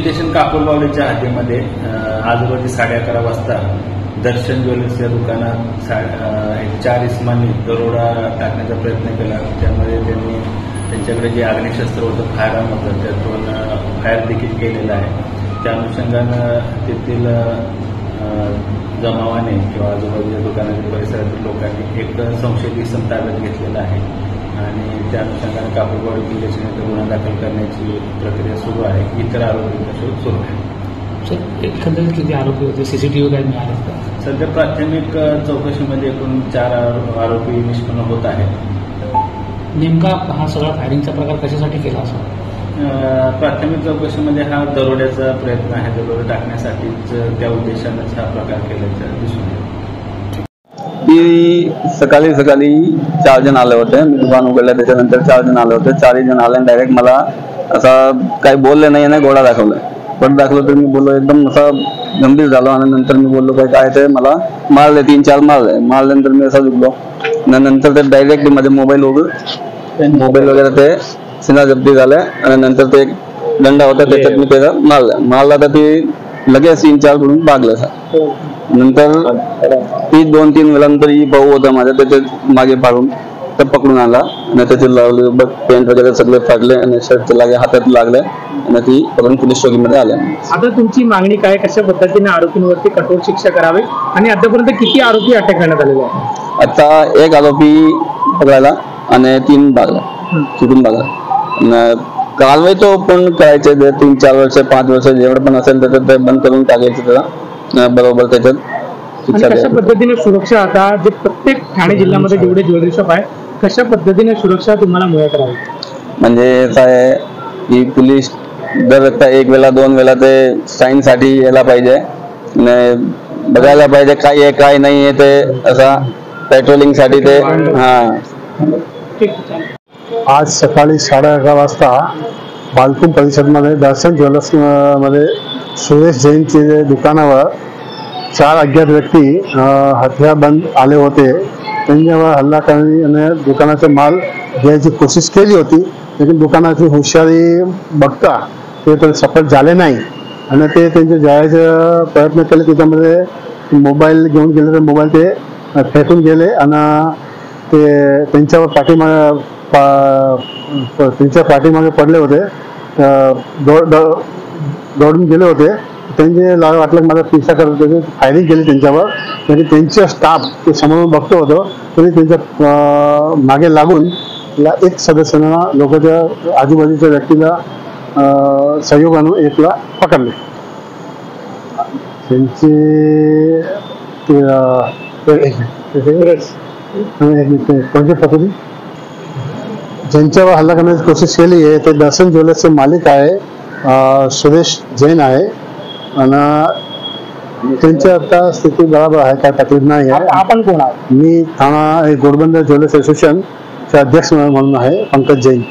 Station कापूरबावलीच्या हद्दीमध्ये आज रोजी 11:30 वाजता दर्शन ज्वेलर्सच्या दुकानात 4 इसमांनी दरोडा टाकण्याचा प्रयत्न केला. त्यामध्ये त्यांनी त्यांच्याकडे जे आग्नेयशस्त्र होतं, फायरआर्म होतं, त्यातून फायर देखील केलेला आहे. त्या अनुषंगानं तेथील जमावाने किंवा आजूबाजूच्या दुकानातील परिसरातील लोकांनी एक संशयित इसम ताब्यात घेतलेला आहे आणि त्या अनुषंगाने कापूरबावली पोलीस स्टेशनमध्ये गुन्हा दाखल करण्याची प्रक्रिया सुरू आहे. इतर आरोपींचा शोध सुरू आहे. एकंदरीत किती आरोपी होते? सीसीटीव्ही काय मिळाले का? सध्या प्राथमिक चौकशीमध्ये एकूण 4 आरोपी निष्पन्न होत आहेत. नेमका हा सगळा फायरिंगचा प्रकार कशासाठी केला असा? प्राथमिक चौकशीमध्ये हा दरोड्याचा प्रयत्न आहे. दरोडा टाकण्यासाठीच त्या उद्देशानेच हा प्रकार केल्याचं दिसून येतो. सकाळी 4 जण आले होते. मी दुकान उघडलं त्याच्यानंतर 4 जण आले होते. 4 जण आले आणि डायरेक्ट मला असा काही बोलले नाही, घोडा दाखवला. पण दाखवलं तर मी बोललो, एकदम असा गंभीर झालो आणि नंतर मी बोललो काय ते मला मारले, 3-4 मारल्यानंतर मी असा झुकलो. नंतर ते डायरेक्टली माझे मोबाईल वगैरे ते सिना जप्ती झाल्या आणि नंतर ते एक दंडा होता त्याच्यात मी त्याला मारला तर ती लगेच 3-4 करून भागलं. नंतर ती 2-3 वेळानंतर ही भाऊ होता माझ्या, त्याचे मागे फाडून तर पकडून आणला आणि त्याचे लावले पेंट वगैरे सगळे फाडले आणि शर्टचे लागे हातात लागले आणि ती पकडून पोलीस चौकीमध्ये आले. आता तुमची मागणी काय? कशा पद्धतीने आरोपींवरती कठोर शिक्षा करावी आणि आतापर्यंत किती आरोपी अटक करण्यात आलेले आहेत? आता 1 आरोपी पकडायला आणि 3 चुकून भागला. कारवाई तो पण करायचे 3-4 वर्ष 5 वर्ष जेवढं पण असेल त्याच्यात ते बंद करून टाकायचं त्याला बरोबर त्याच्यात. कशा पद्धतीने सुरक्षा आता जे प्रत्येक ठाणे जिल्ह्यामध्ये जेवढे ज्वेलरी शॉप आहे कशा पद्धतीने सुरक्षा तुम्हाला मुहैया करावी? म्हणजे काय आहे की पोलीस दर 1 वेळा 2 वेळा ते साईन साठी यायला पाहिजे, बघायला पाहिजे काय आहे काय नाही आहे ते, असा पेट्रोलिंग साठी ते. आज सकाळी 11:30 वाजता बालकुम परिसरमध्ये दर्शन ज्वेलर्स मध्ये सुरेश जैनचे दुकानावर 4 अज्ञात व्यक्ती हत्यारबंद आले होते. त्यांच्यावर हल्ला करणे आणि दुकानाचा माल घ्यायची कोशिश केली होती. लेकिन दुकानाची हुशारी बघता ते तर सफल झाले नाही आणि ते त्यांचे जायचा प्रयत्न केले. त्याच्यामध्ये मोबाईल घेऊन गेले तर मोबाईल ते फेकून गेले आणि ते त्यांच्यावर पाठीमागे पडले होते, दौडून गेले होते. त्यांचे वाटलं मला पिसा करत होते, फायरिंग केली त्यांच्यावर. म्हणजे त्यांचा स्टाफ ते समोरून बघतो होतो तरी त्यांच्या मागे लागून एक सदस्यांना लोकांच्या आजूबाजूच्या व्यक्तीला सहयोग आणून एकला पकडले. त्यांचे कोणते पकडले ज्यांच्यावर हल्ला करण्याची कोशिश केली आहे ते दर्शन ज्वेलर्सचे मालिक आहे, सुरेश जैन आहे आणि त्यांची आता स्थिती बरोबर आहे, काय तकलीफ नाही आहे. आपण कोण आहात? मी ठाणा घोडबंदर ज्वेलर्स असोसिएशनचे अध्यक्ष म्हणून आहे, पंकज जैन.